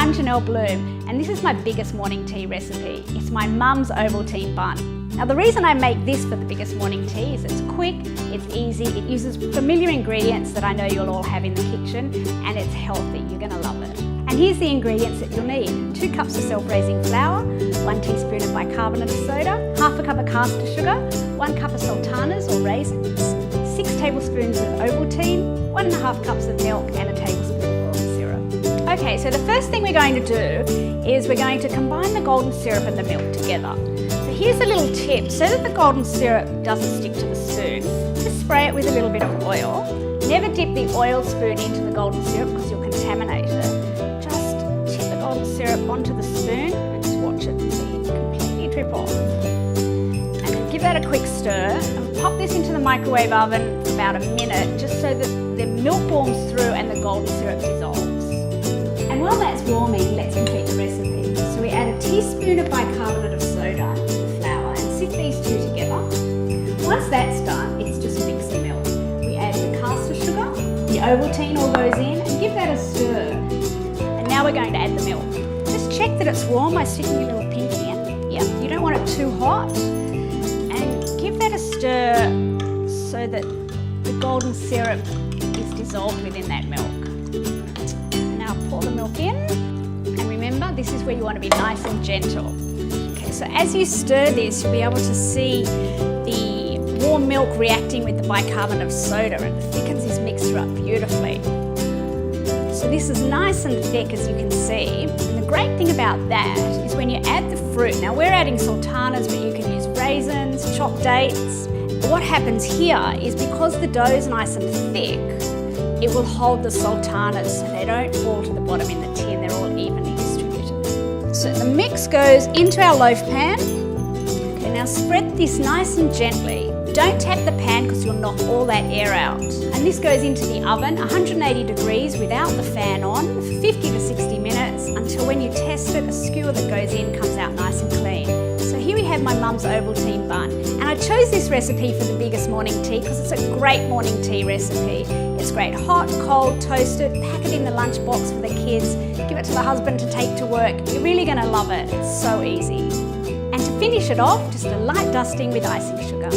I'm Janelle Bloom and this is my biggest morning tea recipe. It's my mum's Ovaltine bun. Now the reason I make this for the biggest morning tea is it's quick, it's easy, it uses familiar ingredients that I know you'll all have in the kitchen, and it's healthy. You're going to love it. And here's the ingredients that you'll need. 2 cups of self-raising flour, 1 teaspoon of bicarbonate of soda, half a cup of caster sugar, 1 cup of sultanas or raisins, 6 tablespoons of Ovaltine, 1.5 cups of milk and a tablespoon of golden syrup. Okay, so the first thing we're going to do is we're going to combine the golden syrup and the milk together. So here's a little tip. So that the golden syrup doesn't stick to the spoon, just spray it with a little bit of oil. Never dip the oil spoon into the golden syrup because you'll contaminate it. Just tip the golden syrup onto the spoon and just watch it completely drip off. And then give that a quick stir and pop this into the microwave oven for about a minute just so that the milk warms through and the golden syrup dissolves. And while that's warming, let's complete the recipe. So we add a teaspoon of bicarbonate of soda to the flour and sift these two together. Once that's done, it's just mix the milk. We add the caster sugar, the Ovaltine all goes in, and give that a stir. And now we're going to add the milk. Just check that it's warm by sticking your little pinky in. Yeah, you don't want it too hot. And give that a stir so that the golden syrup is dissolved within that milk. Now pour the milk in, and remember, this is where you want to be nice and gentle. Okay, so as you stir this, you'll be able to see the warm milk reacting with the bicarbonate of soda, and it thickens this mixture up beautifully. So this is nice and thick, as you can see. And the great thing about that is when you add the fruit, now we're adding sultanas, but you can use raisins, chopped dates. But what happens here is because the dough is nice and thick, it will hold the sultanas so they don't fall to the bottom in the tin, they're all evenly distributed. So the mix goes into our loaf pan. Okay, now spread this nice and gently. Don't tap the pan because you'll knock all that air out. And this goes into the oven, 180 degrees without the fan on, for 50 to 60 minutes, until when you test it, a skewer that goes in comes out nice and clean. So here we have my mum's Ovaltine bun. And I chose this recipe for the biggest morning tea because it's a great morning tea recipe. It's great hot, cold, toasted, pack it in the lunchbox for the kids, give it to the husband to take to work. You're really going to love it. It's so easy. And to finish it off, just a light dusting with icing sugar.